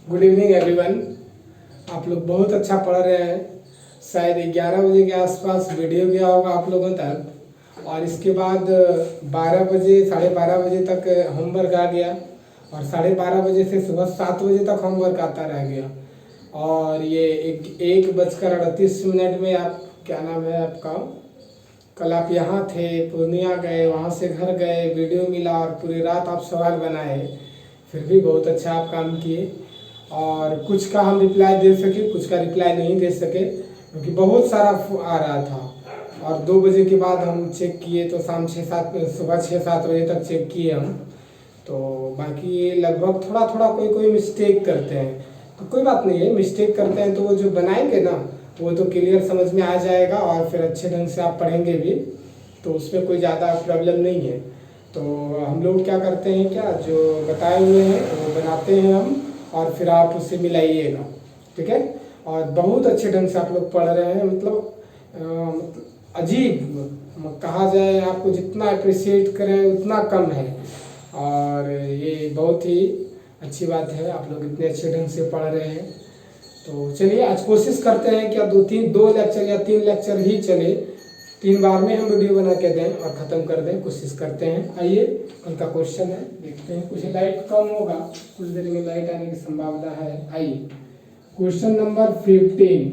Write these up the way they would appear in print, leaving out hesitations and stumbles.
Good evening everyone. आप लोग बहुत अच्छा पढ़ रहे हैं। शायद 11 बजे के आसपास वीडियो गया होगा आप लोगों तक, और इसके बाद 12 बजे 12:30 बजे तक होमवर्क आ गया, और 12:30 बजे से सुबह 7 बजे तक होमवर्क आता रह गया। और ये 1:38 में आप, क्या नाम है आपका, कल आप यहाँ थे, पूर्णिया गए, वहाँ से घर गए, वीडियो मिला और पूरी रात आप सवाल बनाए। फिर भी बहुत अच्छा आप काम किए। और कुछ का हम रिप्लाई दे सके, कुछ का रिप्लाई नहीं दे सके क्योंकि बहुत सारा आ रहा था। और 2 बजे के बाद हम चेक किए तो शाम 6-7 सुबह 6-7 बजे तक चेक किए हम। तो बाकी लगभग थोड़ा थोड़ा कोई कोई मिस्टेक करते हैं, तो कोई बात नहीं है, मिस्टेक करते हैं तो वो जो बनाएंगे ना वो तो क्लियर समझ में आ जाएगा, और फिर अच्छे ढंग से आप पढ़ेंगे भी, तो उसमें कोई ज़्यादा प्रॉब्लम नहीं है। तो हम लोग क्या करते हैं, क्या जो बताए हुए हैं वो बनाते हैं हम, और फिर आप उससे मिलाइएगा, ठीक है। और बहुत अच्छे ढंग से आप लोग पढ़ रहे हैं, मतलब अजीब कहा जाए, आपको जितना अप्रिशिएट करें उतना कम है। और ये बहुत ही अच्छी बात है, आप लोग इतने अच्छे ढंग से पढ़ रहे हैं। तो चलिए आज कोशिश करते हैं क्या 2 लेक्चर या 3 लेक्चर ही चले, 3 बार में हम वीडियो बना के दें और ख़त्म कर दें, कोशिश करते हैं। आइए कल का क्वेश्चन है, देखते हैं। कुछ लाइट कम होगा, कुछ देर में लाइट आने की संभावना है। आइए क्वेश्चन नंबर 15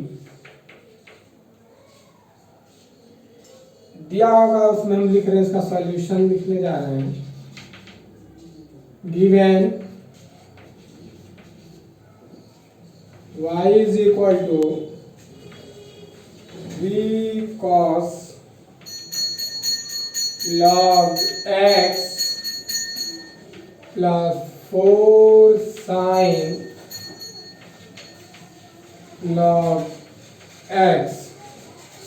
दिया होगा, उसमें हम लिख रहे हैं, इसका सॉल्यूशन लिखने जा रहे हैं। Given y is equal to 3 cos log x plus 4 sin log x,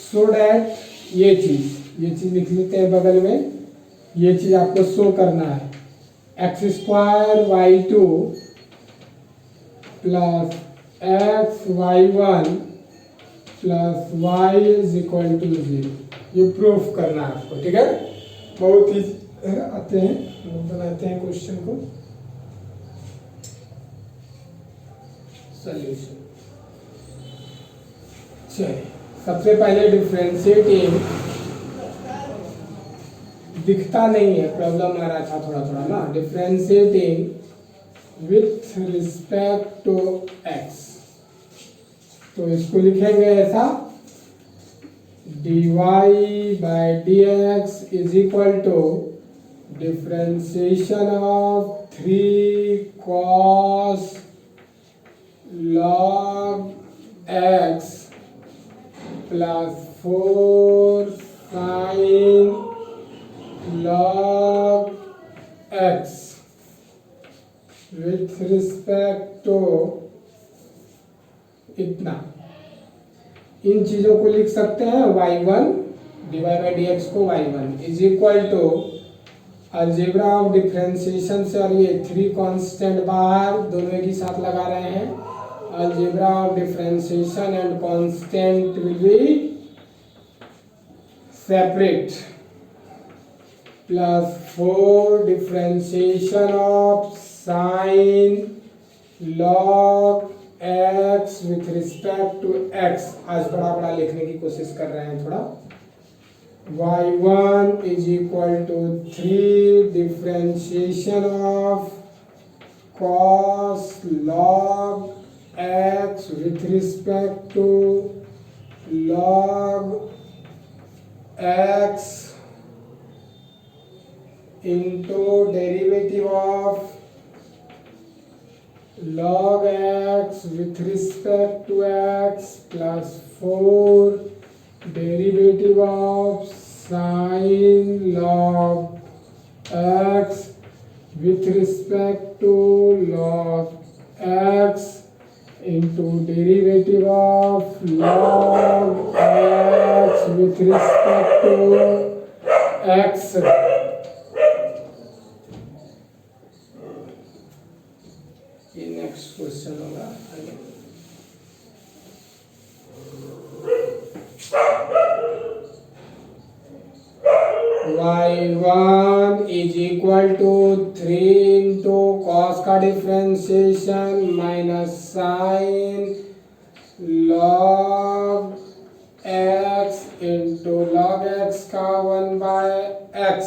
so that ये चीज लिख लेते हैं बगल में। ये चीज आपको शो करना है, x² y2 plus x y1 plus y is equal to 0, ये प्रूफ करना है आपको, ठीक है। बहुत ही आते हैं, हम बनाते हैं क्वेश्चन को। सॉल्यूशन, चलिए सबसे पहले डिफरेंशिएटिंग, दिखता नहीं है, प्रॉब्लम आ रहा था थोड़ा थोड़ा ना। Differentiating with respect to x, तो इसको लिखेंगे ऐसा, dy by dx is equal to differentiation of 3 cos log x plus 4 sin log x with respect to इतना। इन चीजों को लिख सकते हैं y1, dy बाई dx को y1 is equal to algebra of differentiation से, और ये 3 कांस्टेंट बाहर दोनों एक ही साथ लगा रहे हैं। Algebra of differentiation and constant will be separate, plus 4 differentiation of sine log x with respect to x। आज बड़ा बड़ा लिखने की कोशिश कर रहे हैं थोड़ा। y1 is equal to 3 differentiation of cos log x with respect to log x into derivative of log x with respect to x plus 4 derivative of sin log x with respect to log x into derivative of log x with respect to x। ये next question होगा। y1 is equal to 3 into cos का differentiation minus sine log x into log x का 1/x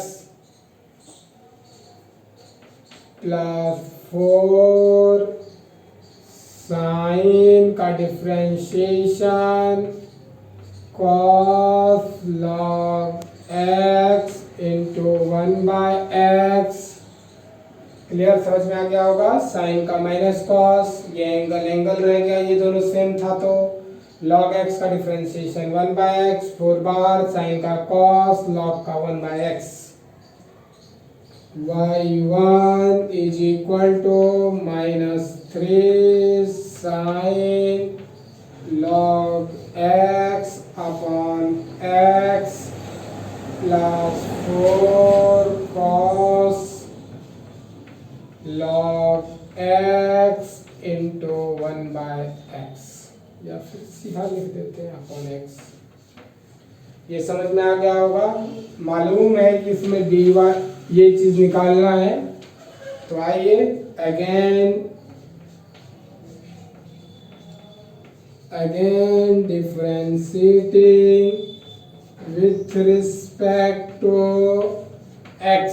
plus 4 sine का differentiation cos log x into 1/x। Clear, समझ में आ गया होगा। साइन का माइनस कॉस, ये एंगल एंगल रह गया, ये दोनों सेम था, तो log x का डिफरेंशिएशन 1/x 4 बार साइन का कॉस लॉग का 1/x। y1 is equal to -3 sine log x upon x plus 4 cos log x into 1/x, या फिर सीधा लिख देते हैं अपॉन x। ये समझ में आ गया होगा। मालूम है कि इसमें dy ये चीज निकालना है, तो आइए again differentiating with respect to x।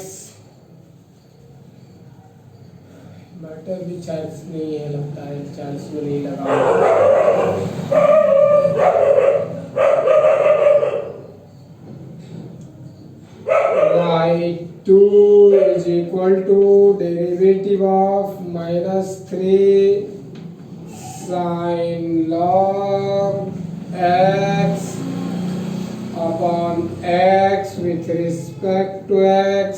Butter भी चार्ज नहीं है, लगता है चार्ज में नहीं लगा। y2 is equal to derivative of -3 sin log x upon x with respect to x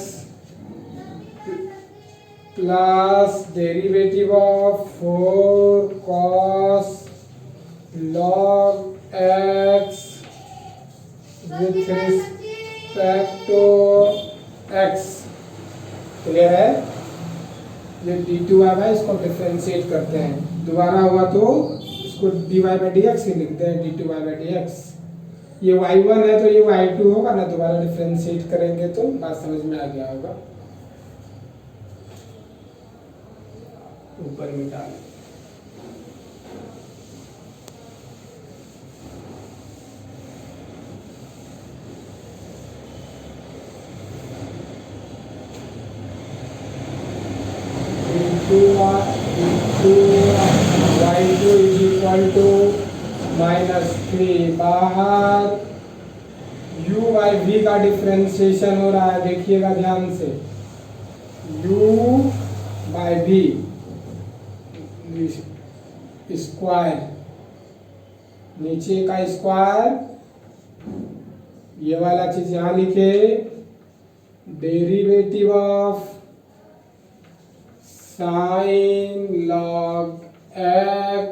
plus derivative of 4 cos log x with respect to x। Clear है। ये d2 आया है, इसको डिफरेंशिएट करते हैं। दोबारा हुआ तो इसको dy/dx ही लिखते हैं, d2y/dx। ये y1 है तो ये y2 होगा ना, दोबारा डिफरेंशिएट करेंगे तो बात समझ में आ गया होगा। ऊपर मिटा लें। y2 is equal to -3 बाहर u by v का डिफरेंशिएशन हो रहा है, देखिएगा ध्यान से। u by v स्क्वायर, नीचे का स्क्वायर, ये वाला चीज यहां लिखे, derivative of sine log x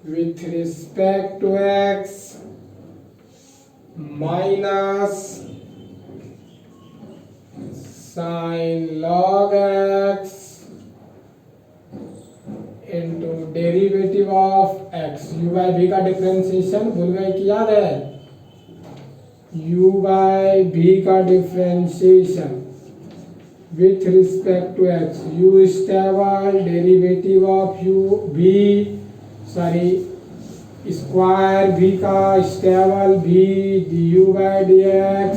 with respect to x minus sine log x into derivative of x। u by v का डिफरेंशिएशन भूल गए कि याद है? u बाय v का differentiation with respect to x, u stable derivative of u v sorry square v का stable v du by dx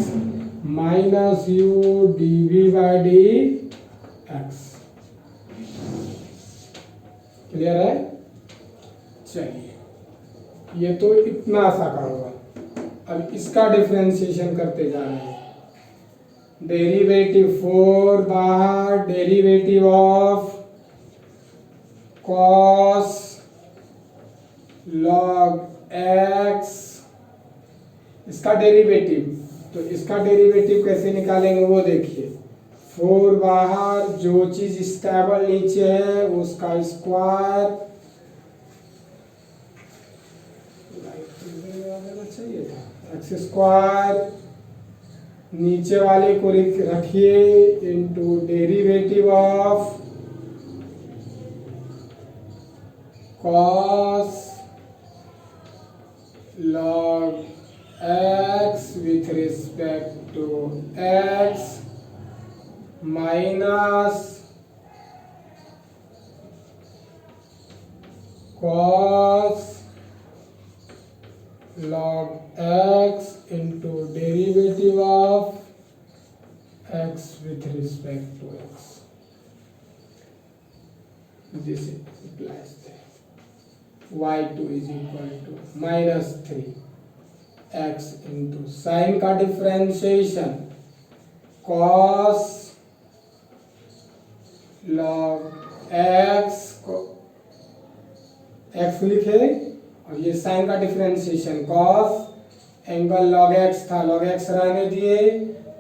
minus u dv by dx। Clear है? चलिए, ये तो इतना सा का होगा। अब इसका डिफरेंशिएशन करते जा रहे हैं। डेरिवेटिव 4 बाहर, derivative of cos log x, इसका डेरिवेटिव, तो इसका डेरिवेटिव कैसे निकालेंगे वो देखिए। 4 बाहर, जो चीज स्टेबल नीचे है उसका स्क्वायर, चाहिए था एक्स स्क्वायर, नीचे वाले को रखिए into derivative of cos log x with respect into x minus cos log x into derivative of x with respect to x. This implies that y2 is equal to minus 3 x into sin का differentiation cos log x को x लिखे और ये sign का differentiation cos angle log x था, log x रहने दिए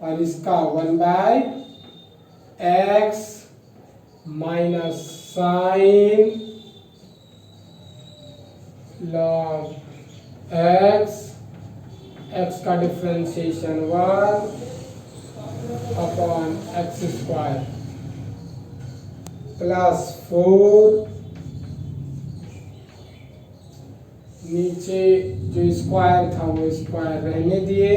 और इसका 1/x minus sine log x, x का डिफरेंशिएशन 1/x² प्लस 4 नीचे जो स्क्वायर था वो स्क्वायर रहने दिए।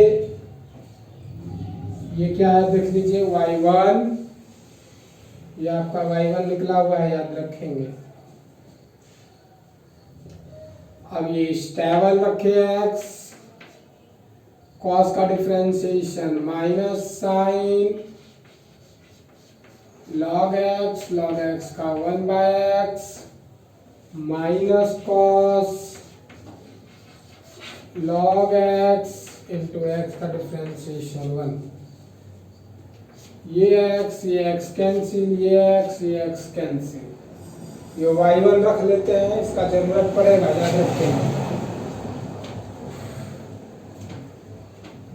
ये क्या है देख लीजिए y1, ये आपका y1 निकला हुआ है, याद रखेंगे। अब ये स्टेबल रखे x, cos का differentiation minus sine log x का 1/x minus cos log x into x का डिफरेंशिएशन 1। ये x कैंसिल, ये x कैंसिल। ये y1 रख लेते हैं, इसका जरूरत पड़ेगा, याद रखते हैं।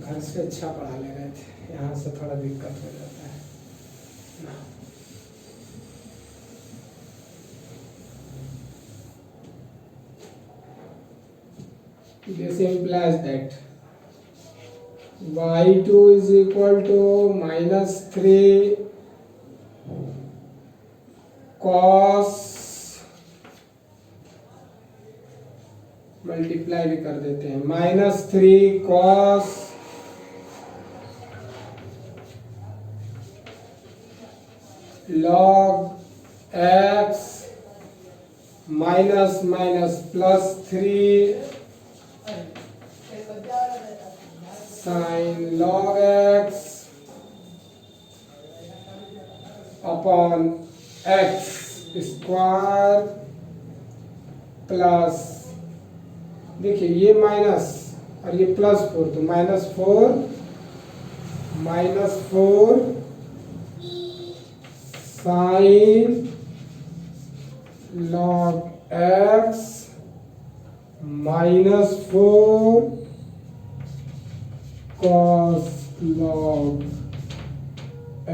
घर से अच्छा पढ़ा ले रहे थे, यहाँ से थोड़ा दिक्कत हो जाता है ना। This implies that y2 is equal to minus 3 cos, multiply भी कर देते हैं, minus 3 cos log x minus minus plus 3 sin log x upon x square plus, देखिए ये माइनस और ये प्लस 4 तो minus 4 sin log x minus 4 cos log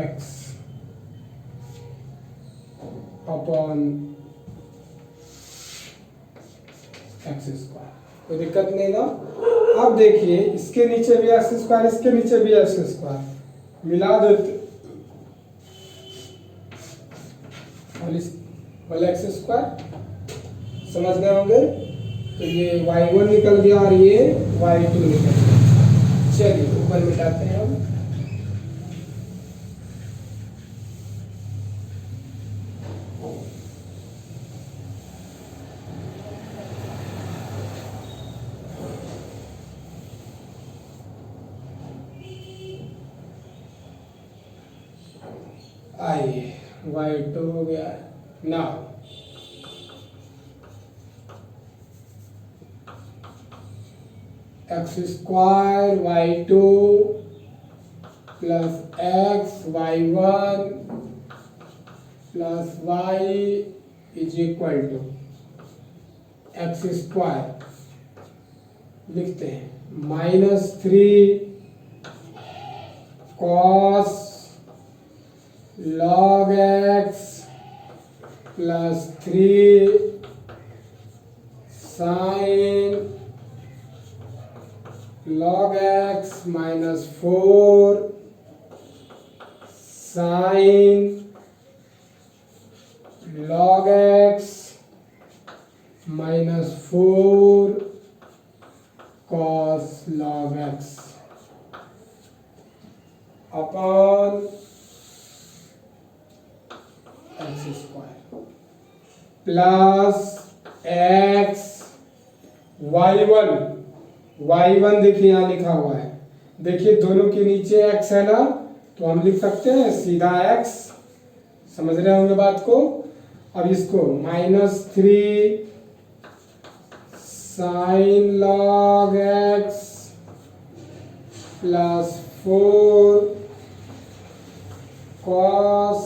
x upon x square. कोई दिक्कत नहीं ना। अब देखिए इसके नीचे भी एक्स स्क्वायर, इसके नीचे भी एक्स स्क्वायर मिला देते और एक्स स्क्वायर, समझ गए होंगे। तो ये y1 निकल गया और ये y2 निकल गया। चलिए ऊपर मिटाते हैं हम। आइए y2 हो गया। Now x square y2 plus x y1 plus y is equal to x square लिखते हैं minus 3 cos log x plus 3 sine log x minus 4 sine log x minus 4 cos log x। Plus x y1 देखिए यहाँ लिखा हुआ है, देखिए दोनों के नीचे x है ना, तो हम लिख सकते हैं सीधा x। समझ रहे होंगे बात को। अब इसको -3 sin log x plus 4 cos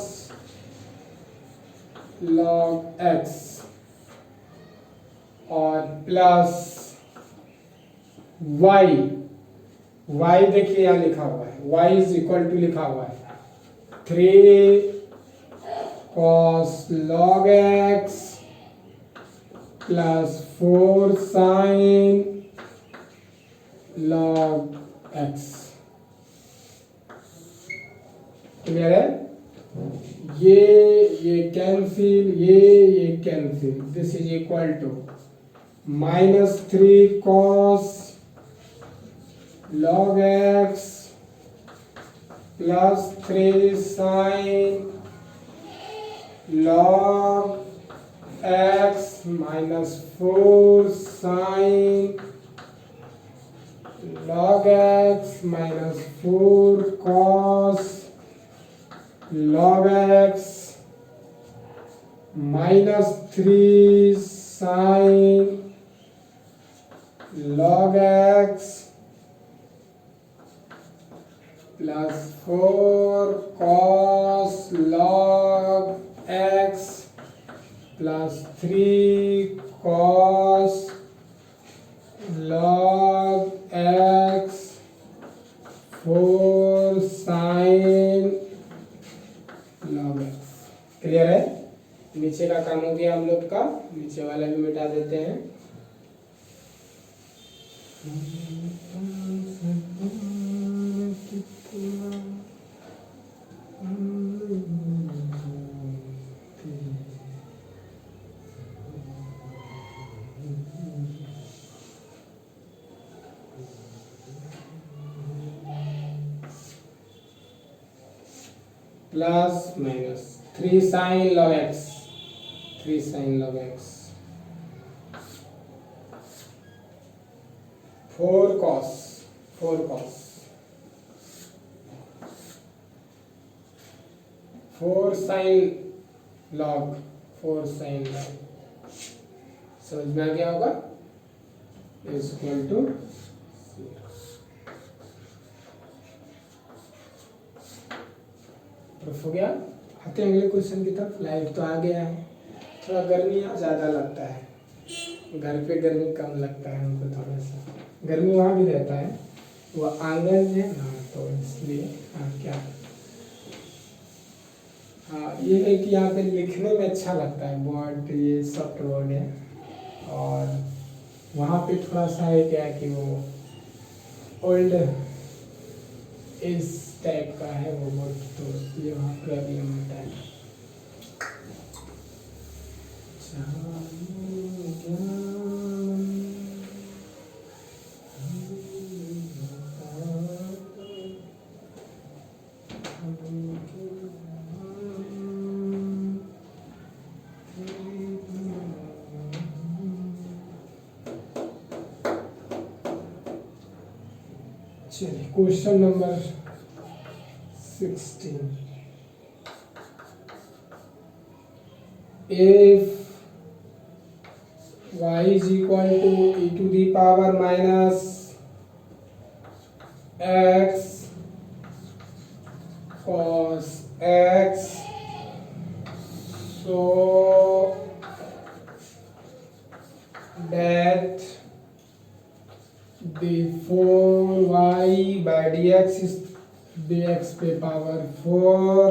log x और प्लस y देखिए यहाँ लिखा हुआ है, y इज इक्वल टू लिखा हुआ है 3 cos log x plus 4 sin log x। Clear है। ये कैंसिल, ये cancel, this is equal to -3 cos log x plus 3 sin log x minus 4 sin log x minus 4 cos log x minus 3 sin log x plus 4 cos log x plus 3 cos log x 4 sin log x। Clear है। नीचे का काम हो गया हम लोग का, नीचे वाला भी मिटा देते हैं। Plus minus 3 sin log x, 3 sin log x 4 cos 4 sin log समझ में आ गया होगा, इज इक्वल टू प्रूफ हो गया। आते हैं अगले क्वेश्चन की तरफ। लाइट तो आ गया है, थोड़ा गर्मी यहाँ ज़्यादा लगता है, घर पे गर्मी कम लगता है हमको, थोड़ा सा गर्मी वहाँ भी रहता है, वो आंगन है ना, तो इसलिए हाँ क्या हाँ ये है कि यहाँ पे लिखने में अच्छा लगता है, बोर्ड ये सॉफ्ट बोर्ड है, और वहाँ पे थोड़ा सा है क्या कि वो ओल्ड इस टाइप का है वो बोर्ड, तो इसलिए वहाँ प्रॉब्लम होता है। चलिए question number 16। If y is equal to e to the power minus x cos x, so that the 4y by dx is dx पे पावर 4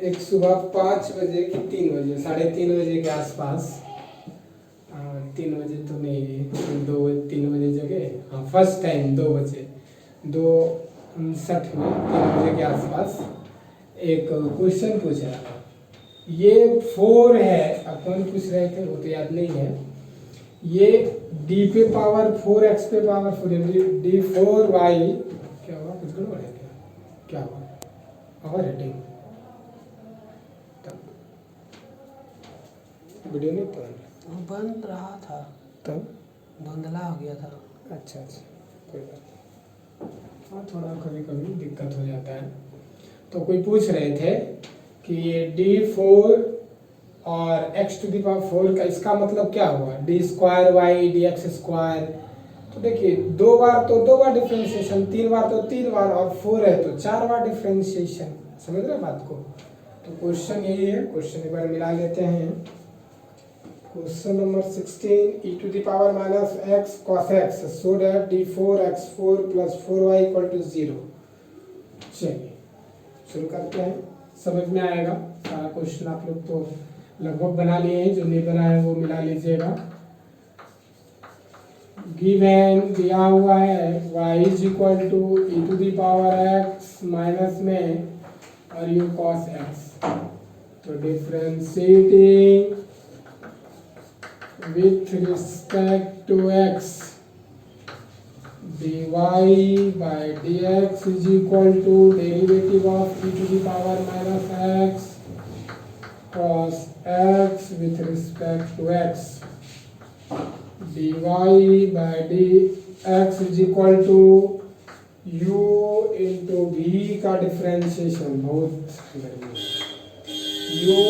एक सुबह 5 बजे की 3 बजे 3:30 बजे के आसपास, 3 बजे तो नहीं, 3 बजे जगह हाँ फर्स्ट टाइम 2 बजे 2:59 में 3 बजे के आसपास एक क्वेश्चन पूछ रहा था। ये 4 है, अपन पूछ रहे थे वो तो याद नहीं है, ये d पे पावर 4 x पे पावर 4 d 4y क्या हुआ, कुछ गड़बड़ है क्या हुआ, ओवर हीटिंग, तब वीडियो नहीं बन रहा था तब धुंधला हो गया था। अच्छा कोई बात नहीं। हाँ थोड़ा कभी कभी दिक्कत हो जाता है। तो कोई पूछ रहे थे कि ये d4 और x⁴ का इसका मतलब क्या हुआ, d² dx²। तो देखिए 2 बार तो 2 बार डिफ्रेंशिएशन, 3 बार तो 3 बार, और 4 है तो 4 बार डिफ्रेंशिएशन। समझ रहे बात को। तो क्वेश्चन यही है, क्वेश्चन एक बार मिला लेते हैं। Question number 16, e⁻ x cos x so that d4x4 + 4y = 0। चलिए शुरू करते हैं, समझ में आएगा सारा क्वेश्चन। आप लोग तो लगभग बना लिए हैं, जो नहीं बनाए वो मिला लीजिएगा। गिवन दिया हुआ है y = e⁻x माइनस में और यू cos x, तो differentiating with respect to x dy by dx is equal to derivative of e⁻x cos x with respect to x, dy by dx is equal to u into v का differentiation, बहुत गर्मी, u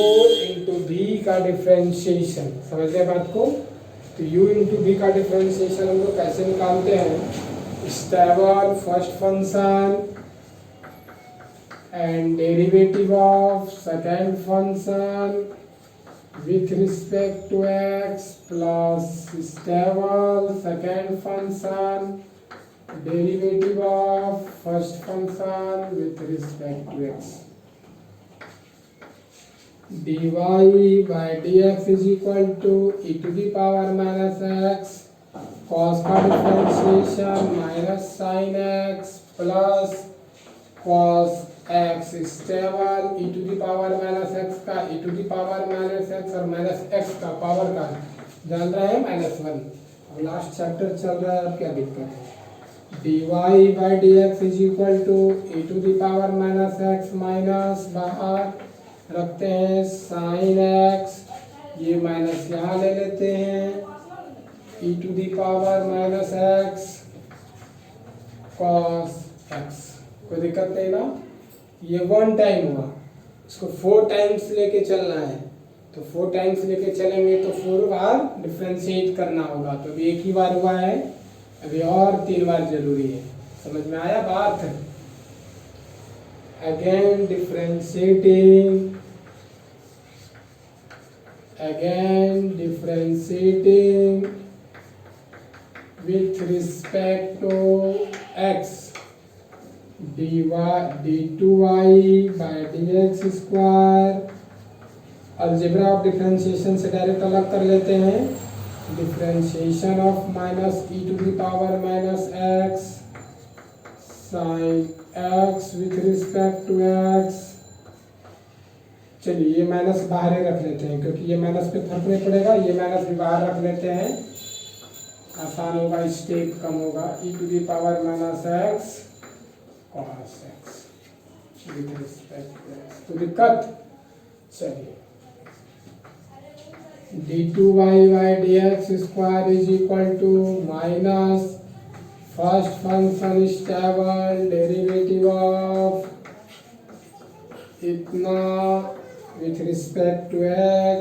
into v का differentiation. समझ रहे बात को। तो u into v का डिफ्रेंशिएशन हम लोग कैसे निकालते हैं, stable first function and derivative of second function with respect to x plus stable second function derivative of first function with respect to x, dy by dx is equal to e⁻x cos का differentiation minus sine x plus cos x stable e⁻x का e⁻x और minus x का power का जान रहे हैं -1। अब last chapter चल रहा है, अब क्या दिक्कत है। dy by dx is equal to e⁻x minus बाहर रखते हैं साइन x, ये माइनस यहाँ ले लेते हैं e⁻x cos x, कोई दिक्कत नहीं ना। ये 1 टाइम हुआ, इसको 4 टाइम्स लेके चलना है, तो 4 टाइम्स लेके चलेंगे तो 4 बार डिफ्रेंशिएट करना होगा। तो अभी एक ही बार हुआ है, अभी और 3 बार जरूरी है। समझ में आया बात। Again differentiating with respect to x, d2y by dx square. Algebra of differentiation से डायरेक्ट अलग कर लेते हैं। Differentiation of minus e⁻x sine x with respect to x। चलिए ये माइनस बाहर ही रख लेते हैं, क्योंकि ये माइनस पे फर्क नहीं पड़ेगा, ये माइनस भी बाहर रख लेते हैं, आसान होगा, स्टेप कम होगा। e⁻x cos x with respect to x, तो दिक्कत। चलिए d2y by dx square is equal to minus first function stable derivative of इतना with respect to x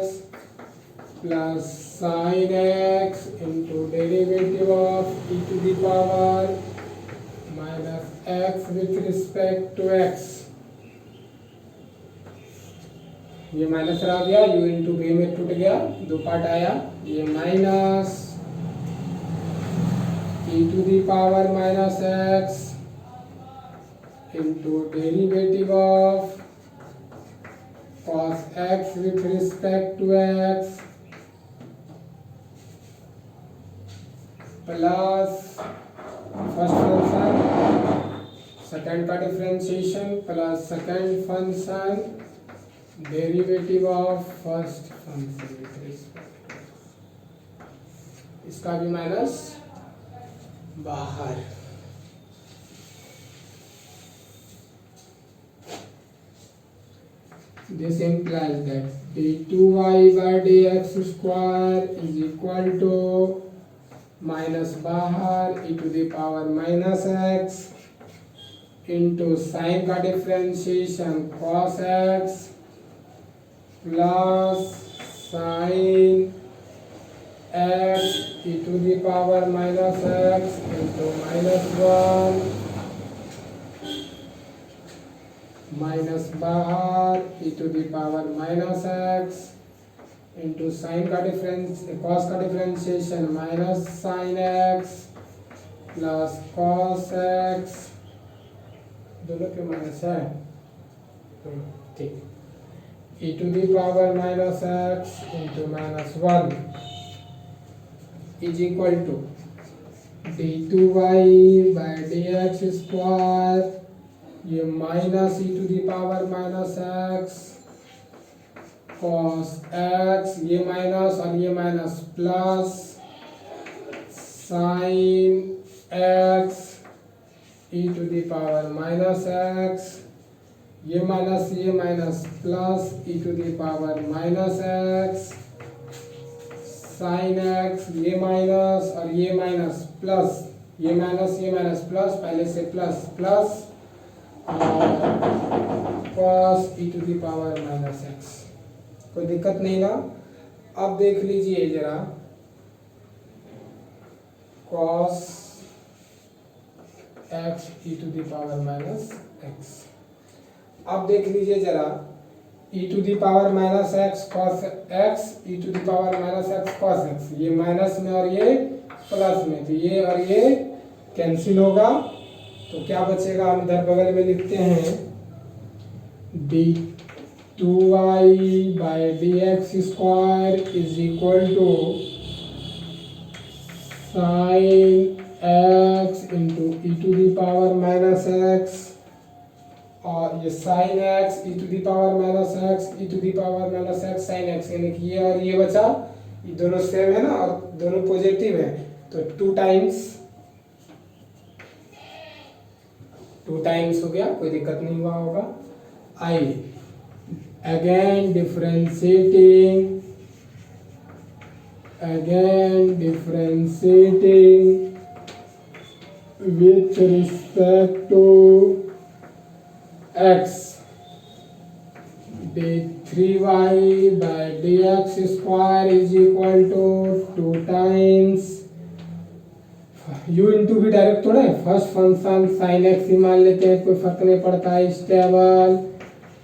plus sin x into derivative of e⁻ minus x with respect to x। ये minus रह गया, u into v में टूट गया, 2 part आया। ये minus e⁻x into derivative of cos x with respect to x plus first function second का differentiation plus second function derivative of first function with respect, इसका भी माइनस बाहर। This implies that d2y by dx square is equal to minus बाहर e to the power minus x into sin का differentiation cos x plus sin x e to the power minus x into minus 1 minus बाहर e to the power minus x into sin का difference cos का differentiation minus sin x plus cos x दोनों के minus है ठीक e to the power minus x into minus 1 is equal to d2y by dx square ये minus e to the power minus x cos x ये minus और ये minus plus sin x e to the power minus x ये minus plus e to the power minus x sin x ये minus और ये minus plus ये minus plus पहले से plus plus cos e to the power minus x कोई दिक्कत नहीं ना। अब देख लीजिए जरा cos x e to the power minus x अब देख लीजिए जरा e to the power minus x cos x e to the power minus x cos x ये माइनस में और ये प्लस में तो ये और ये कैंसिल होगा तो क्या बचेगा हम इधर बगल में लिखते हैं d2y by dx square is equal to sin x into e to the power minus x और ये sin x e to the power minus x e to the power minus x sin x यानी कि ये और ये बचा ये दोनों सेम है ना और दोनों पॉजिटिव है तो 2 टाइम्स हो गया कोई दिक्कत नहीं हुआ होगा। आइए again differentiating with respect to x d3y by dx square is equal to 2 times u इंटू भी डायरेक्ट थोड़ा है फर्स्ट फंक्शन sin x ही मान लेते हैं कोई फर्क नहीं पड़ता है स्टेबल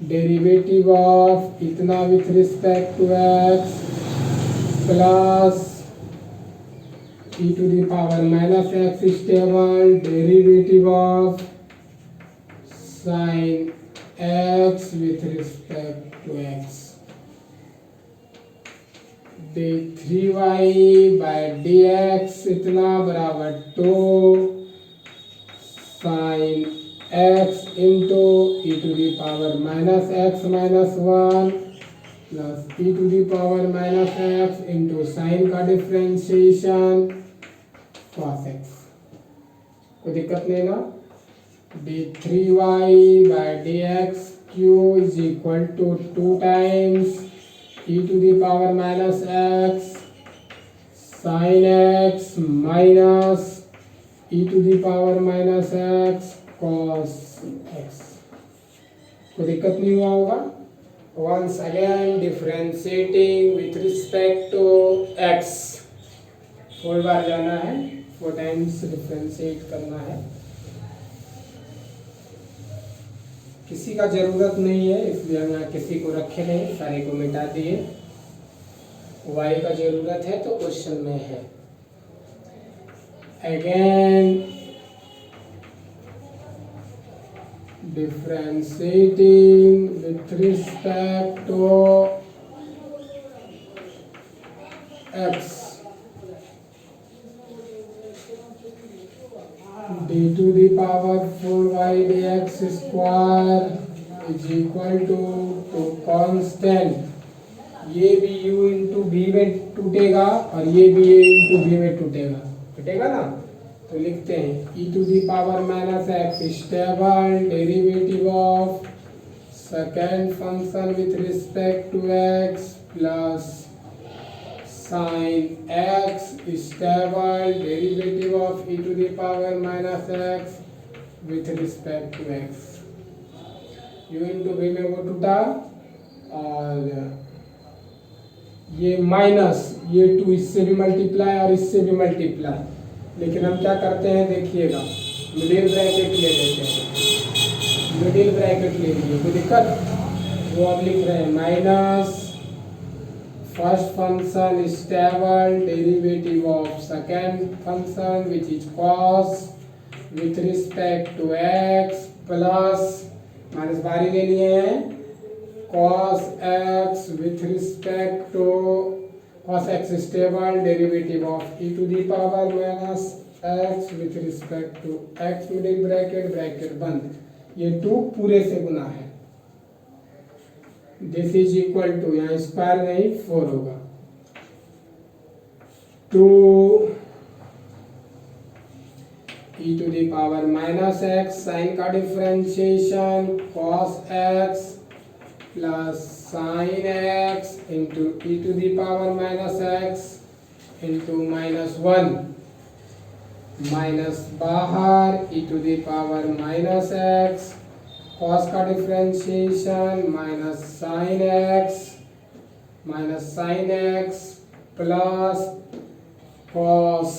डेरिवेटिव ऑफ इतना with respect to x plus e to the power minus x stable derivative of sin x with respect to x d3y by dx इतना बराबर 2 sin x into e to the power minus x minus 1 plus e to the power minus x into sin का differentiation cos x कोई दिक्कत नहीं ना। d3y by dx q is equal to 2 times e to the power minus x sin x minus e to the power minus x cos x कोई दिक्कत नहीं हुआ होगा। once again differentiating with respect to x 4 बार जाना है 4 times differentiate करना है किसी का जरूरत नहीं है इसलिए हम यहाँ किसी को रखे नहीं सारे को मिटा दिए y का जरूरत है तो क्वेश्चन में है। Again differentiating with respect to x d to the power 4y dx square is equal to constant ये भी u इंटू v में टूटेगा और ये भी a इंटू v में टूटेगा ना तो लिखते हैं e to the power minus x stable derivative of second function with respect to x plus sine x stable derivative of e to the power minus x with respect to x. u into v में वो टूटा और ये minus ये 2 इससे भी multiply और इससे भी मल्टीप्लाई, लेकिन हम क्या करते हैं देखिएगा, मिडिल ब्रैकेट ले लेते हैं, मिडिल ब्रैकेट ले लीजिए, कोई दिक्कत? वो अब लिख रहे हैं minus first function stable derivative of second function which is cos with respect to x plus minus बारी ले लिए हैं cos x with respect to cos x stable derivative of e to the power minus x with respect to x middle bracket bracket बंद, ये 2 पूरे से गुना है, this is equal to यहाँ स्क्वायर नहीं 4 होगा 2 e to the power minus x sine का differentiation cos x plus sine x into e to the power minus x into -1 minus बाहर e to the power minus x cos का differentiation minus sine x plus cos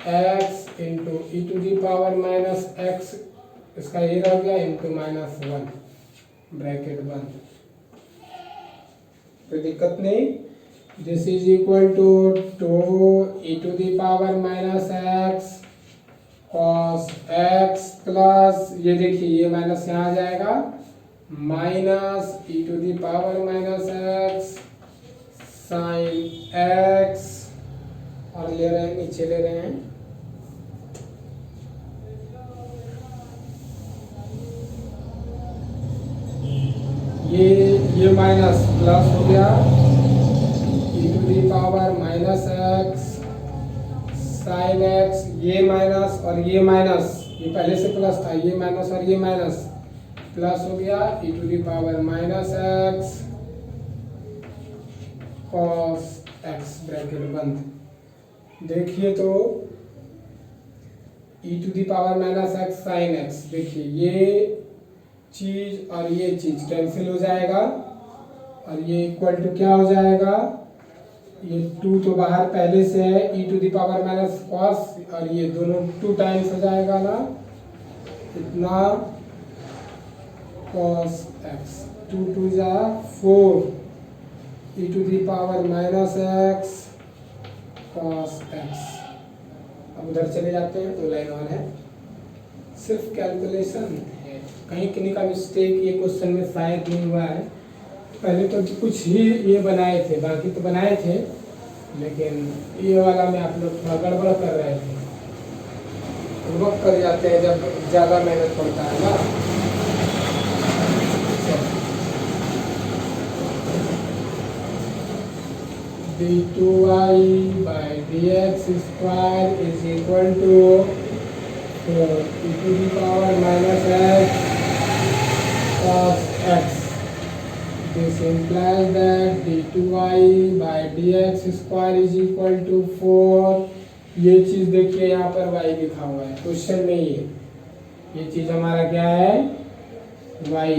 x into e to the power minus x, इसका ये रह गया into -1 bracket बंद, कोई दिक्कत नहीं। This is equal to 2 e to the power minus x cos x plus ये देखिए ये माइनस यहाँ आ जाएगा minus e to the power minus x sine x और ले रहे हैं नीचे ले रहे हैं ये माइनस प्लस हो गया e to the power minus x sine x, ये माइनस और ये माइनस, ये पहले से प्लस था, ये माइनस और ये माइनस प्लस हो गया e to the power minus x cos x bracket बंद। देखिए तो e to the power minus x sine x, देखिए ये चीज और ये चीज कैंसिल हो जाएगा और ये इक्वल टू क्या हो जाएगा, ये 2 तो बाहर पहले से है e to the power minus cos और ये दोनों 2 टाइम्स हो जाएगा ना, इतना कॉस एक्स 2 2 जा 4 e to the power minus x cos x. अब उधर चले जाते हैं, 2 लाइन और है, सिर्फ कैलकुलेशन है, कहीं किन्हीं का मिस्टेक ये क्वेश्चन में शायद नहीं हुआ है। पहले तो कुछ ही ये बनाए थे, बाकी तो बनाए थे, लेकिन ये वाला में आप लोग थोड़ा गड़बड़ कर रहे थे, वक्त कर जाते हैं जब ज़्यादा मेहनत पड़ता है ना। d2y by dx square is equal to e to the power minus x cos x. This implies that d2y by dx square is equal to 4. ये चीज देखिए यहाँ पर y लिखा हुआ है, क्वेश्चन में ये चीज हमारा क्या है y।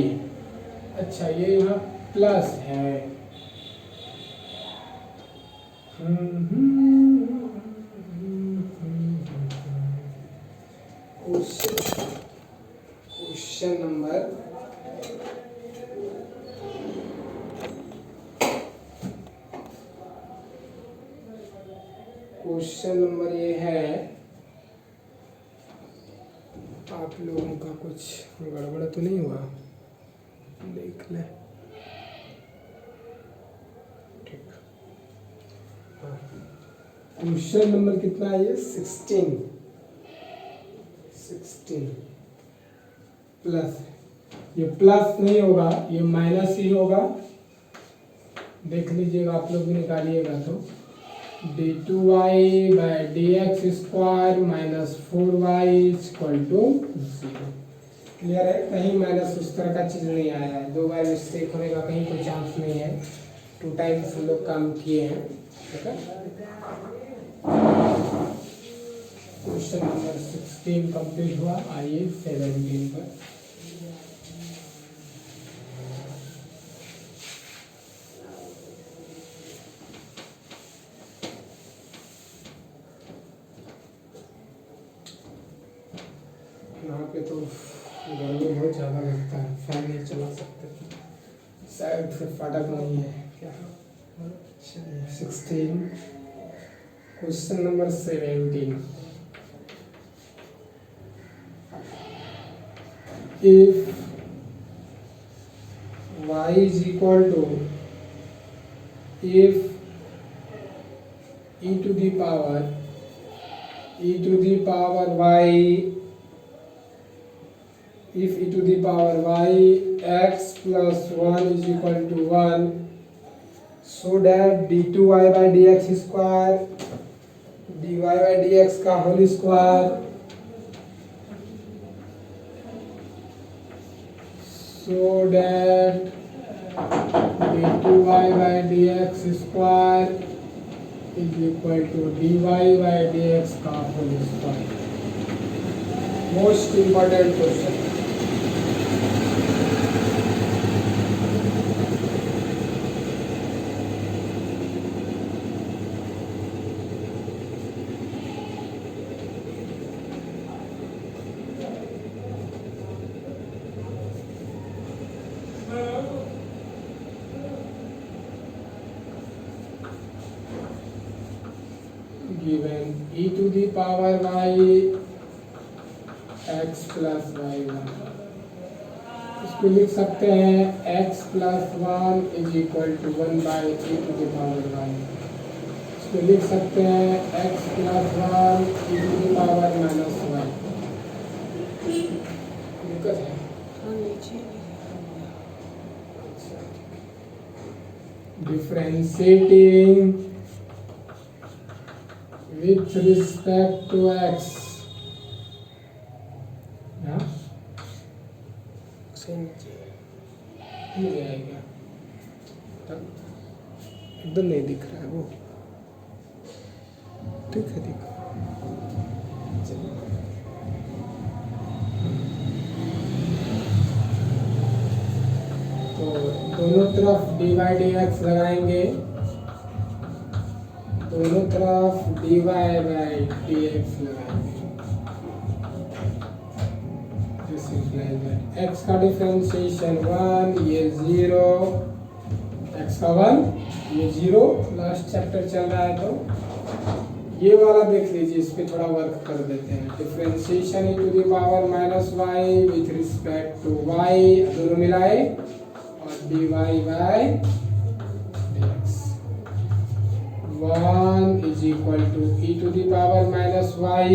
अच्छा ये यहाँ प्लस है, क्वेश्चन नंबर ये है, आप लोगों का कुछ गड़बड़ तो नहीं हुआ, देख ले ठीक। क्वेश्चन नंबर कितना है ये 16 प्लस, ये प्लस नहीं होगा ये माइनस ही होगा, देख लीजिएगा आप लोग भी निकालिएगा तो d2y by dx square minus 4y equal to 0। Clear है, कहीं माइनस उस तरह का चीज़ नहीं आया है, 2 बार मिस्टेक होने का कहीं कोई चांस नहीं है। 2 टाइम्स हम लोग काम किए हैं। ठीक है, क्वेश्चन नंबर 16 कंप्लीट हुआ। आइए 17 पर। यहाँ पे तो गर्मी बहुत ज़्यादा लगता है, फैन नहीं चला सकते, शायद फिर फाटक नहीं है क्या। चलिए 16, question number 17। If y is equal to, if e to the power y, if e to the power y x plus 1 is equal to 1, so that d2y by dx square dy by dx का whole square, so that d2y by dx square is equal to dy by dx का whole square. Most important question. Given e to the power y x plus y1, इसको लिख सकते हैं x plus 1 is equal to 1 by e to the power y। इसको लिख सकते हैं x plus 1 e to the power minus y। दिक्कत है? Differentiating with respect to x, जाएगा एकदम नहीं दिख रहा है वो, ठीक है दिख। तो दोनों तरफ dy dx लगाएंगे, दोनों तरफ dy by dx लगाएंगे। x का डिफरेंशिएशन 1, ये 0, x का 1, ये 0। लास्ट चैप्टर चल रहा है तो ये वाला देख लीजिए, इस पे थोड़ा वर्क कर देते हैं। Differentiation e to the power minus y with respect to y, दोनों मिलाए, और dy by dx 1 is equal to e to the power minus y,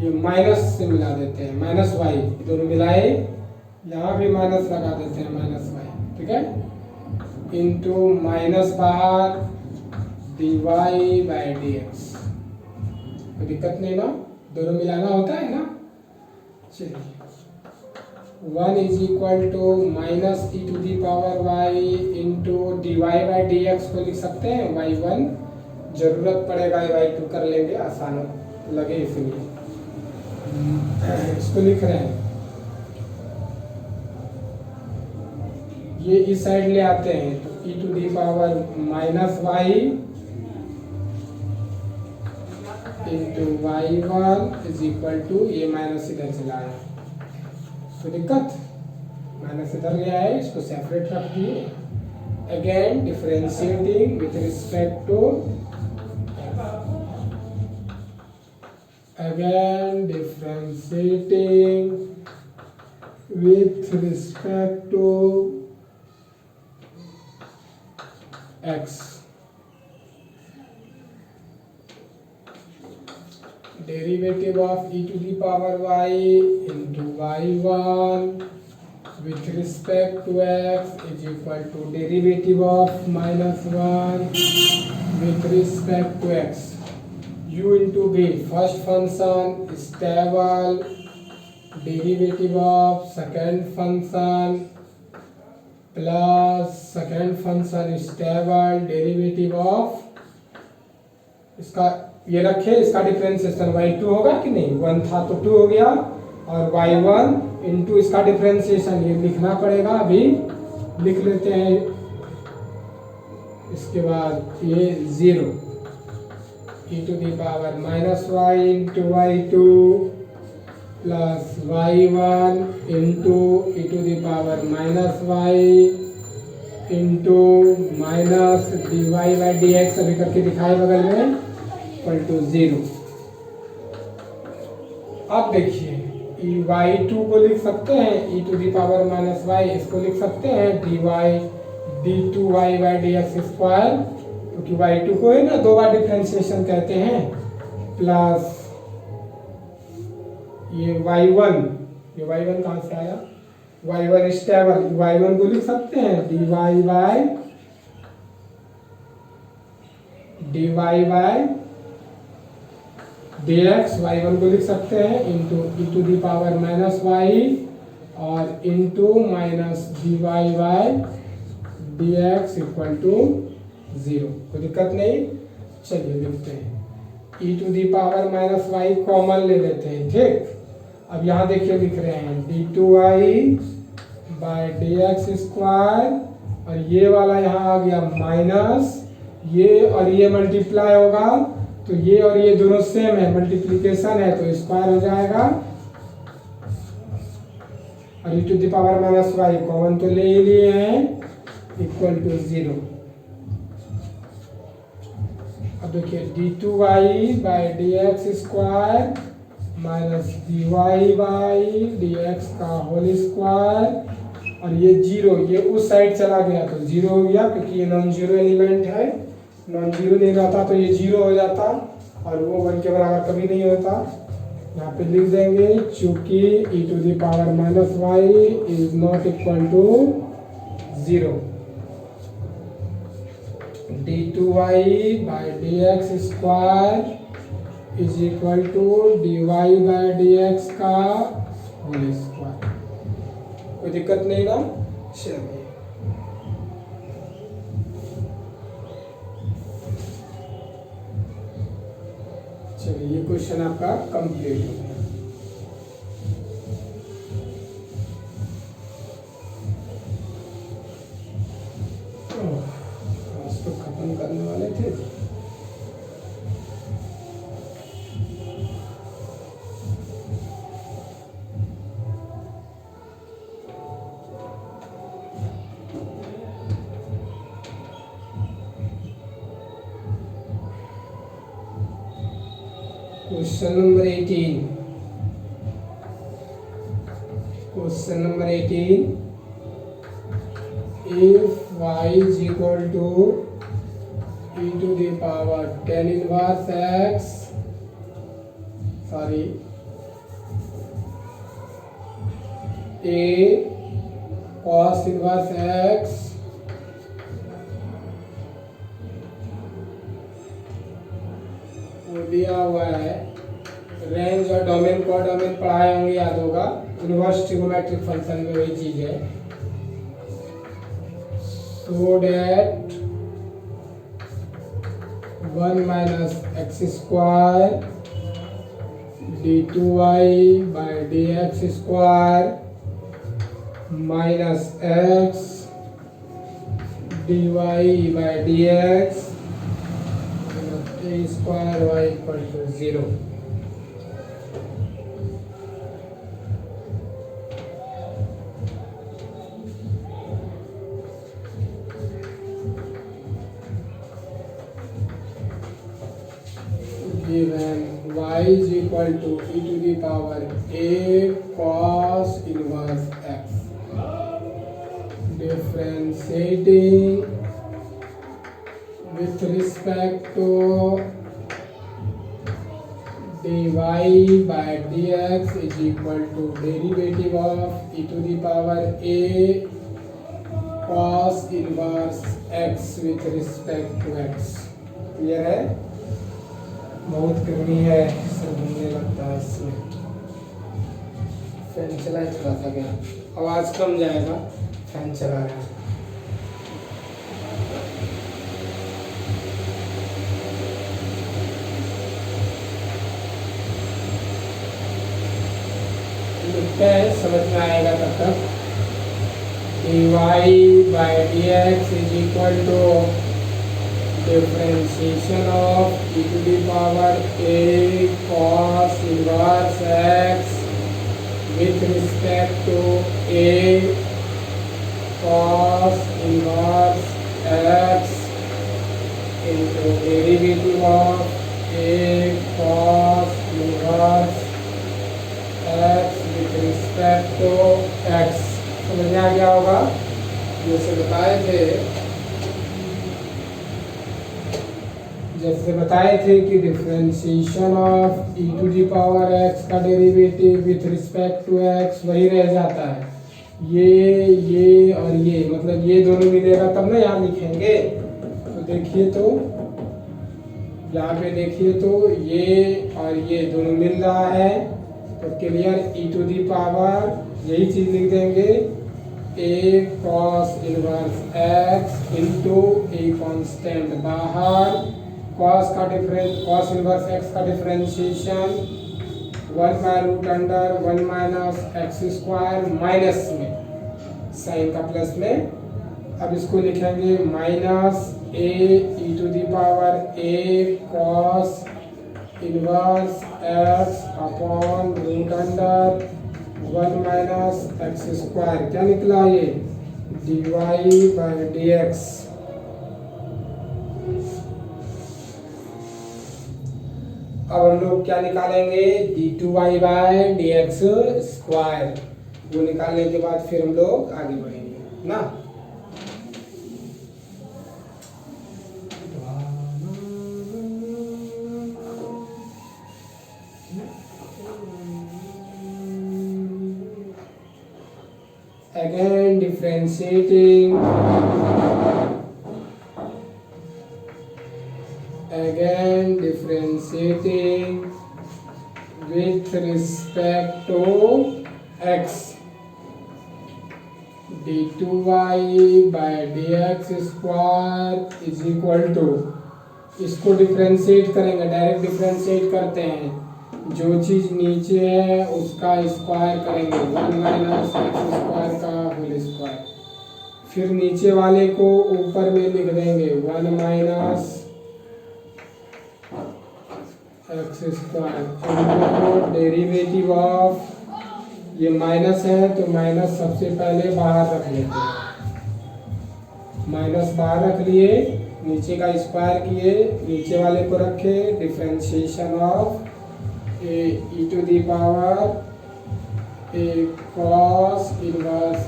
ये माइनस से मिला देते हैं, माइनस वाई, दोनों मिलाए, यहाँ भी माइनस लगा देते हैं, माइनस वाई, ठीक है, इंटू माइनस बाहर dy by dx। कोई दिक्कत नहीं ना, दोनों मिलाना होता है ना। चलिए 1 is equal to minus e to the power y into dy by dx को लिख सकते हैं y1, जरूरत पड़ेगा y2 कर लेंगे, आसान लगे इसलिए इसको लिख रहे हैं। ये इस साइड ले आते हैं तो e to the power minus y into y1 is equal to, ये माइनस इधर चला आया, तो दिक्कत, माइनस इधर ले आए, इसको सेपरेट रख दिए। Again differentiating with respect to, again differentiating with respect to x, derivative of e to the power y into y1 with respect to x is equal to derivative of minus 1 with respect to x, u into v, first function stable derivative of second function plus second function stable derivative of, इसका ये रखे, इसका differentiation y2 होगा कि नहीं, 1 था तो 2 हो गया, और y1 इंटू इसका डिफरेंशिएशन ये लिखना पड़ेगा, अभी लिख लेते हैं। इसके बाद ये 0 e⁻y into y2 plus y1 into e⁻y into minus dy/dx अभी करके दिखाए बगल में इक्वल टू 0। अब देखिए y2 को लिख सकते हैं e⁻−y, इसको लिख सकते हैं d2y/dx स्क्वायर, क्योंकि y2 को है ना 2 बार डिफरेंशिएशन कहते हैं, प्लस ये y1 कहाँ से आया, y1 स्टेबल, y1 को लिख सकते हैं dy/dx y1 को लिख सकते हैं इंटू e⁻−y और into minus dy/dx equal to 0। कोई दिक्कत नहीं, चलिए लिखते हैं e⁻−y कॉमन ले लेते हैं, ठीक। अब यहाँ देखिए लिख रहे हैं d2y/dx स्क्वायर, और ये वाला यहाँ आ गया माइनस, ये और ये मल्टीप्लाई होगा तो ये और ये दोनों सेम है, मल्टीप्लिकेशन है तो स्क्वायर हो जाएगा, और e⁻−y कॉमन तो ले ही लिए हैं इक्वल टू 0। अब देखिए d2y/dx स्क्वायर माइनस dy/dx का होल स्क्वायर, और ये 0 ये उस साइड चला गया तो 0 हो गया, क्योंकि ये नॉन जीरो एलिमेंट है, नॉन जीरो नहीं रहता तो ये 0 हो जाता, और वो 1 के बराबर कभी नहीं होता। यहाँ पे लिख देंगे चूंकि e⁻−y is not equal to 0, d2y/dx square is equal to dy/dx का होल स्क्वायर। कोई दिक्कत नहीं ना, चलिए चलिए ये क्वेश्चन आपका कंप्लीट हो गया। तो खत्म करने वाले थे, question number 18। Question number 18, if y is equal to e⁻tan inverse x, sorry, a cos inverse x दिया हुआ है, रेंज और डोमेन को डोमेन पढ़ाए होंगे, याद होगा, इनवर्स ट्रिगोनोमेट्रिक फंक्शन में वही चीज है। Show that 1 minus x square d2y/dx square minus x dy/dx square y equal to 0। Given y is equal to e⁻a cos inverse x, differentiating with respect to dy/dx is equal to derivative of e⁻a cos inverse x with respect to x। Clear है, बहुत गर्मी है, sir घूमने लगता है इसमें। Fan चलाए थोड़ा सा, क्या आवाज़ कम जाएगा, फैन चला रहा है। लिखते हैं, समझ में आएगा तब तक। dy/dx is equal to differentiation of e to the power a cos inverse x with respect to a cos inverse x into derivative of a cos inverse x with respect to x। समझ में आ गया होगा। जैसे बताए थे कि differentiation of e to the power x का derivative with respect to x वही रह जाता है। ये और ये, मतलब ये दोनों मिलेगा तब ना यहाँ लिखेंगे। तो देखिए, तो यहाँ पे देखिए, तो ये और ये दोनों मिल रहा है, तो clear e to the power यही चीज लिख देंगे, a cos inverse x into a constant बाहर, cos इनवर्स x का differentiation 1/√1 minus x square minus में साइन का प्लस में। अब इसको लिखेंगे minus a e to the power a cos inverse x upon √1 minus x square. क्या निकला ये? dy/dx। अब हम लोग क्या निकालेंगे? d2y/dx square. वो निकालने के बाद फिर हम लोग आगे बढ़ेंगे ना। Again differentiating with respect to x, d2y/dx square is equal to, इसको डिफ्रेंशिएट करेंगे, डायरेक्ट डिफ्रेंशिएट करते हैं, जो चीज नीचे है उसका स्क्वायर करेंगे, 1 माइनस एक्स स्क्वायर का होल स्क्वायर। फिर नीचे वाले को ऊपर में लिख देंगे 1 minus x square, derivative of, ये माइनस है तो माइनस सबसे पहले बाहर रख लेते हैं, माइनस बाहर रख लिए, नीचे का स्क्वायर किए, नीचे वाले को रखे, differentiation of e to the power a cos inverse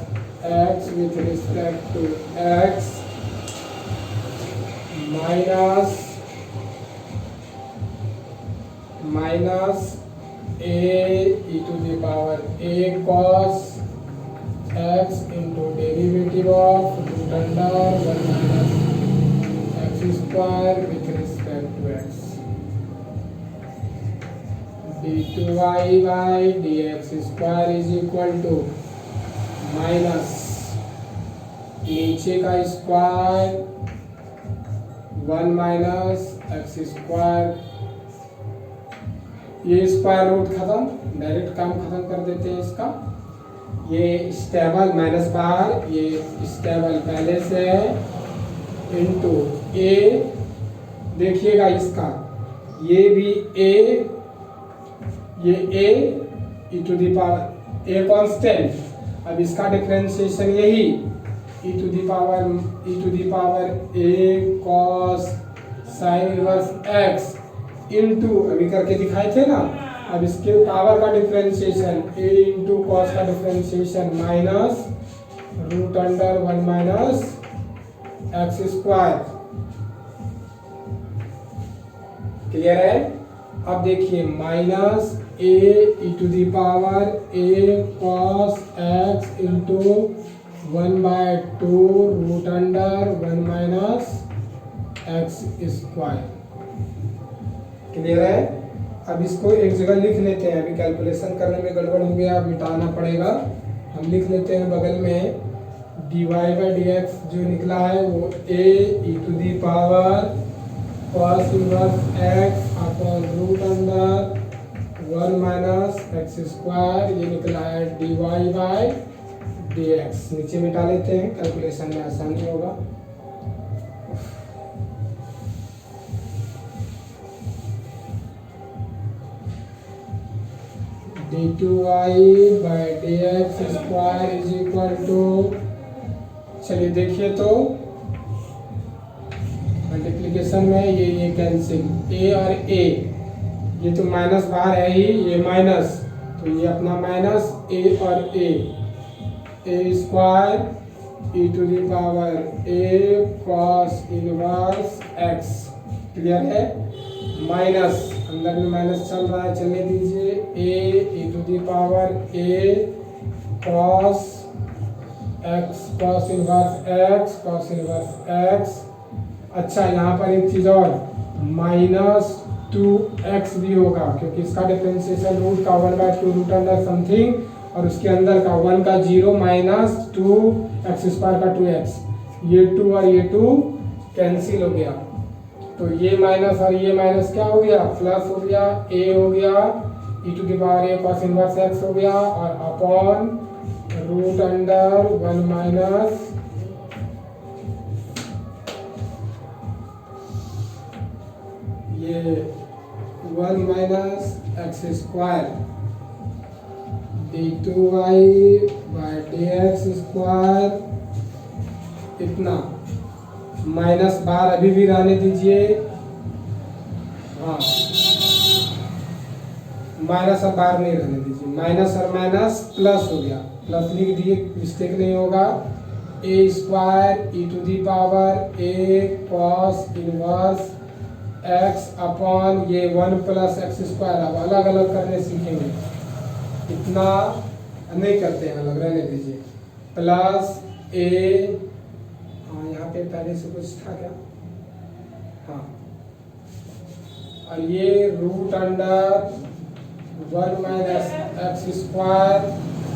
x with respect to x minus a e to the power a cos x into derivative of √1 minus x square with respect to x, d2y/dx square is equal to minus नीचे का square 1 minus x square, ये square root खत्म, direct काम खत्म कर देते हैं इसका। ये स्टेबल माइनस बाहर, ये स्टेबल पहले से है, इंटू ए, देखिएगा इसका, ये भी ए, ये a e to the power a constant. अब इसका डिफरेंशिएशन यही e to the power a cos sine inverse x into, अभी करके दिखाए थे ना, अब इसके पावर का डिफरेंशिएशन a इंटू कॉस का differentiation minus √1 minus x square. Clear है? अब देखिए minus a e to the power a cos x into 1/2 √1 minus x square. Clear है? अब इसको एक जगह लिख लेते हैं, अभी कैलकुलेशन करने में गड़बड़ हो गया, मिटाना पड़ेगा। हम लिख लेते हैं बगल में dy बाई डी एक्स जो निकला है वो a e to the power cos inverse x upon root under 1 minus x square, ये निकला है dy बाई डी एक्स। नीचे मिटा लेते हैं, कैलकुलेशन में आसानी होगा। d2y by d x square is equal to, चलिए देखिए तो मल्टीप्लिकेशन में ये कैंसिल, a और a, ये तो माइनस बाहर है ही, ये माइनस, तो ये अपना माइनस a और a square e to the power a cos inverse x, clear है। माइनस अंदर में माइनस चल रहा है, चलने दीजिए, a e to the power a cos x cos inverse x। अच्छा यहाँ पर एक चीज़ और, माइनस 2x भी होगा क्योंकि इसका डिफरेंशिएशन रूट का 1/2 रूट अंडर समथिंग और उसके अंदर का 1 का 0 माइनस 2x स्क्वायर का 2x, ये 2 और ये 2 कैंसिल हो गया, तो ये माइनस और ये माइनस क्या हो गया, प्लस हो गया, a हो गया e to the power a cos inverse x हो गया और अपॉन रूट अंडर 1 माइनस ये 1 minus x square d2y by d x square, इतना माइनस बार अभी भी रहने दीजिए, हाँ माइनस और बार नहीं रहने दीजिए, माइनस और माइनस प्लस हो गया, प्लस लिख दिए, मिस्टेक नहीं होगा, a square e to the power a cos inverse x upon ये 1 प्लस एक्स स्क्वायर। अब अलग अलग करने सीखेंगे, इतना नहीं करते हैं अलग, रहने दीजिए, प्लस a, हाँ यहाँ पे पहले से कुछ था क्या, हाँ, और ये root under 1 minus x square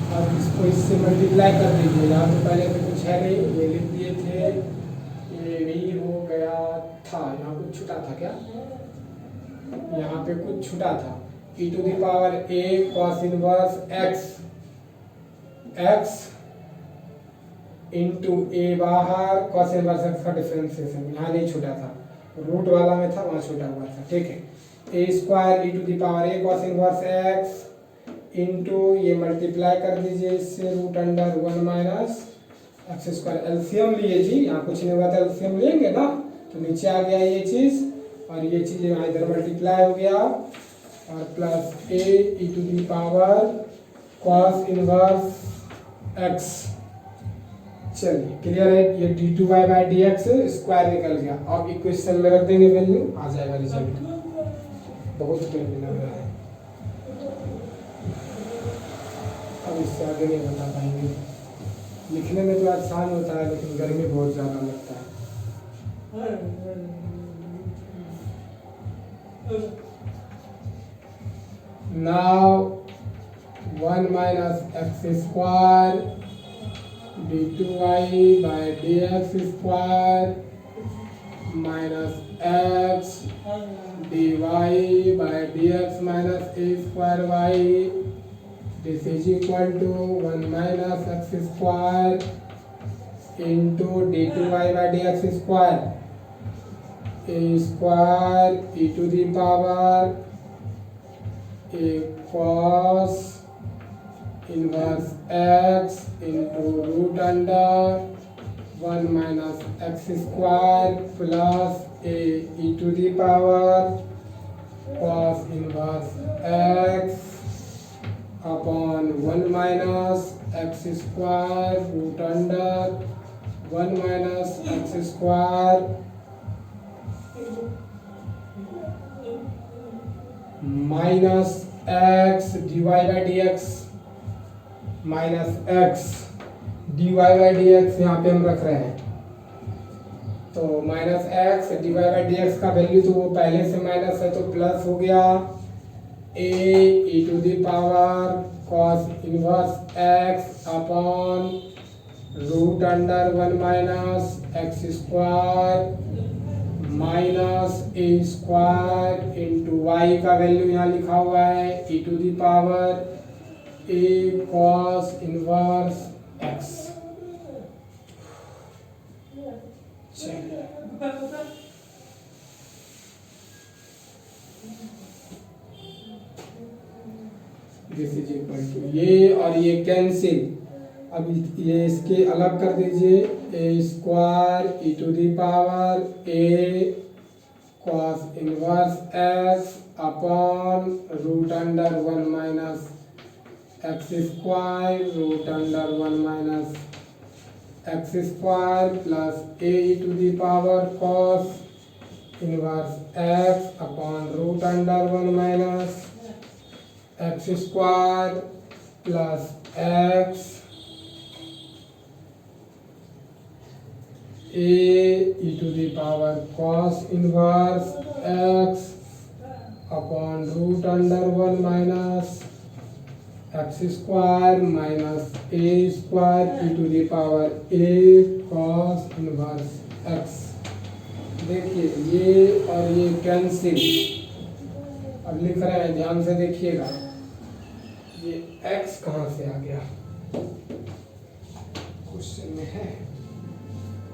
और इसको इससे मल्टीप्लाई कर दीजिए, यहाँ पे पहले से कुछ है नहीं, ये लिख दिए थे, ये भी हो गया था, यहाँ कुछ छुटा था क्या, यहाँ पे कुछ छुटा था, e to the power a cos inverse x into a बाहर cos इनवर्स x का डिफरेंशिएशन, यहाँ नहीं छूटा था, रूट वाला में था, वहाँ छूटा हुआ था, ठीक है। a square e to the power a cos inverse x into ये मल्टीप्लाई कर दीजिए इससे root under 1 minus x square, LCM लिए जी, यहाँ कुछ नहीं हुआ था, एलसीएम लेंगे ना, तो नीचे आ गया ये चीज़ और ये चीज़ यहाँ इधर मल्टीप्लाई हो गया और plus a e to the power cos inverse x। चलिए क्लियर है, ये d2y by d x square निकल गया। अब इक्वेशन में रख देंगे, वैल्यू आ जाएगा रिजल्ट, बहुत वैल्यू लग रहा है, अब इससे आगे नहीं बता पाएंगे, लिखने में तो आसान होता है लेकिन गर्मी बहुत ज़्यादा लगता है। Now 1 minus x square d2y by dx square minus x dy by dx minus a square y, this is equal to 1 minus x square into d2y by dx square, a square e to the power a cos inverse x into root under 1 minus x square plus a e to the power cos inverse x upon 1 minus x square root under 1 minus x square minus x dy by dx minus x dy by dx यहाँ पे हम रख रहे हैं, तो minus x dy by dx का value तो वो पहले से माइनस है तो प्लस हो गया e to the power cos inverse x upon root under 1 minus x square minus a square into y का वैल्यू यहाँ लिखा हुआ है e to the power a cos inverse x. This is equal to ये और ये cancel. अब ये इसके अलग कर दीजिए a square e to the power a cos inverse x upon root under 1 minus x square root under 1 minus x square plus a e to the power cos inverse x upon root under 1 minus x square plus x e to the power cos inverse x upon root under 1 minus x square minus a square e to the power a cos inverse x. देखिए ये और ये cancel. अब लिख रहे हैं, ध्यान से देखिएगा, ये x कहाँ से आ गया क्वेश्चन में है,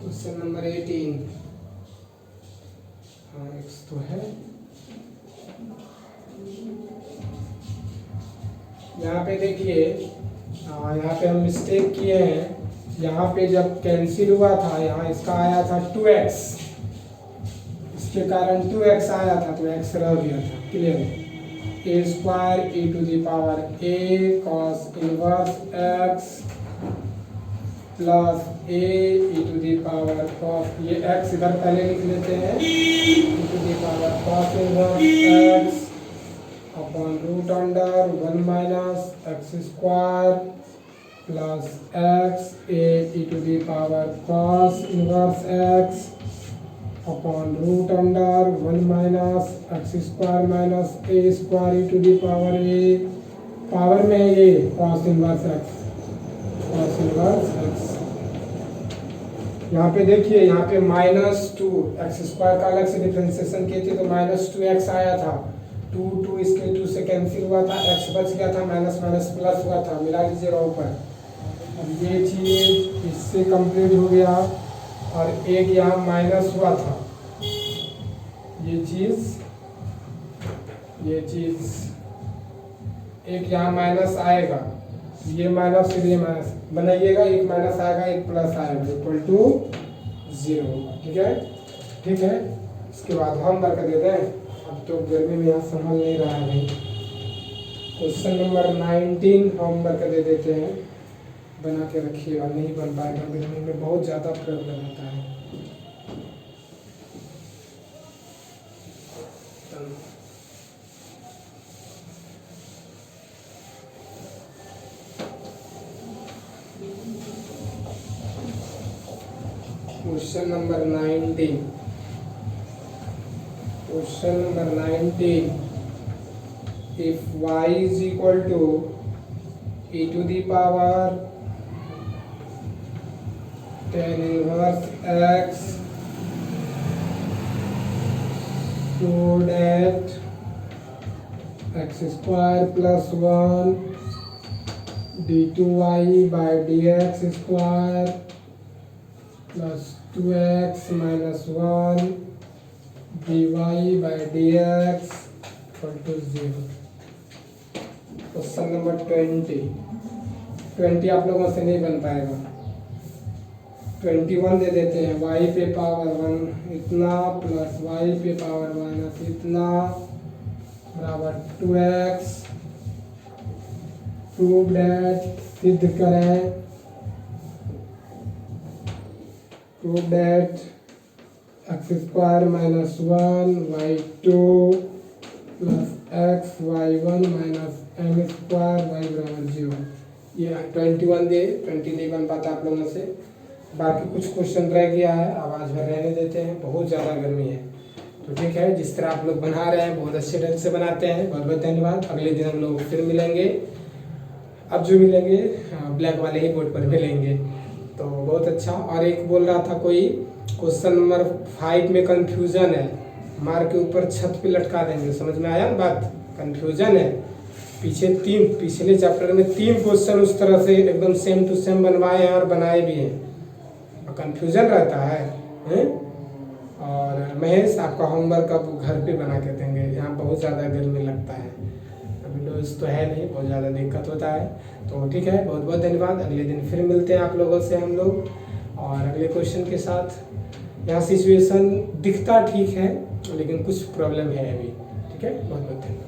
क्वेश्चन नंबर 18। हाँ x तो है, यहाँ पे देखिए, यहाँ पे हम मिस्टेक किए हैं। यहाँ पे जब कैंसिल हुआ था, यहाँ इसका आया था 2x, इसके कारण 2x आया था तो x रह गया था। क्लियर है? A square e to the power a cos inverse x plus a e to the power cos, ये x इधर पहले लिख लेते हैं, e to the power cos inverse x upon root under 1 minus x square plus x a e to the power cos inverse x upon root under 1 minus x square minus a square e to the power a, power में है ये cos inverse x, cos inverse x. यहाँ पे देखिए, यहाँ पे -2 x square का अलग से डिफरेंशिएशन किए थे तो -2x आया था, 2 इसके 2 से कैंसिल हुआ था, x बच गया था, माइनस माइनस प्लस हुआ था, मिला लीजिएगा ऊपर। अब ये चीज़ इससे कंप्लीट हो गया और एक यहाँ माइनस हुआ था, ये चीज़ एक यहाँ माइनस आएगा, ये माइनस फिर ये माइनस बनाइएगा, एक माइनस आएगा एक प्लस आएगा इक्वल टू 0। ठीक है। इसके बाद हम वर्क देते हैं। अब तो गर्मी में यहाँ संभल नहीं रहा है भाई। क्वेश्चन नंबर 19 हम वर्क दे देते हैं, बना के रखिएगा, नहीं बन पाएगा, गर्मी में बहुत ज़्यादा प्रॉब्लम होता है। Question number 19, question number 19, if y is equal to e to the power tan inverse x so that x square plus 1 d2y by dx square plus 2x minus 1 dy by dx equal to 0। Question number 20 आप लोगों से नहीं बन पाएगा, 21 दे देते हैं। y पे power 1 इतना प्लस y पे पावर माइनस इतना बराबर 2x। प्रूव दैट, सिद्ध करें, prove that x square minus 1 y2 plus x y1 minus m square y बराबर 0। ये 21 दे, 20 नहीं बन पाता आप लोगों से। बाकी कुछ क्वेश्चन रह गया है, अब आज भर रहने देते हैं, बहुत ज़्यादा गर्मी है। तो ठीक है, जिस तरह आप लोग बना रहे हैं बहुत अच्छे ढंग से बनाते हैं, बहुत बहुत धन्यवाद। अगले दिन हम लोग फिर मिलेंगे। अब जो मिलेंगे ब्लैक वाले ही बोर्ड पर मिलेंगे। तो बहुत अच्छा। और एक बोल रहा था कोई क्वेश्चन नंबर 5 में कंफ्यूजन है, मार के ऊपर छत पे लटका देंगे। समझ में आया बात? कंफ्यूजन है। पिछले चैप्टर में 3 क्वेश्चन उस तरह से एकदम सेम टू सेम बनवाए हैं और बनाए भी हैं, और कंफ्यूजन रहता है? और महेश, आपका होमवर्क अब घर पे बना के देंगे, यहाँ बहुत ज़्यादा गर्मी लगता है, विंडोज तो है नहीं, बहुत ज़्यादा दिक्कत होता है। तो ठीक है, बहुत बहुत धन्यवाद। अगले दिन फिर मिलते हैं आप लोगों से हम लोग, और अगले क्वेश्चन के साथ। यहाँ सिचुएशन दिखता ठीक है, लेकिन कुछ प्रॉब्लम है अभी। ठीक है, बहुत बहुत धन्यवाद।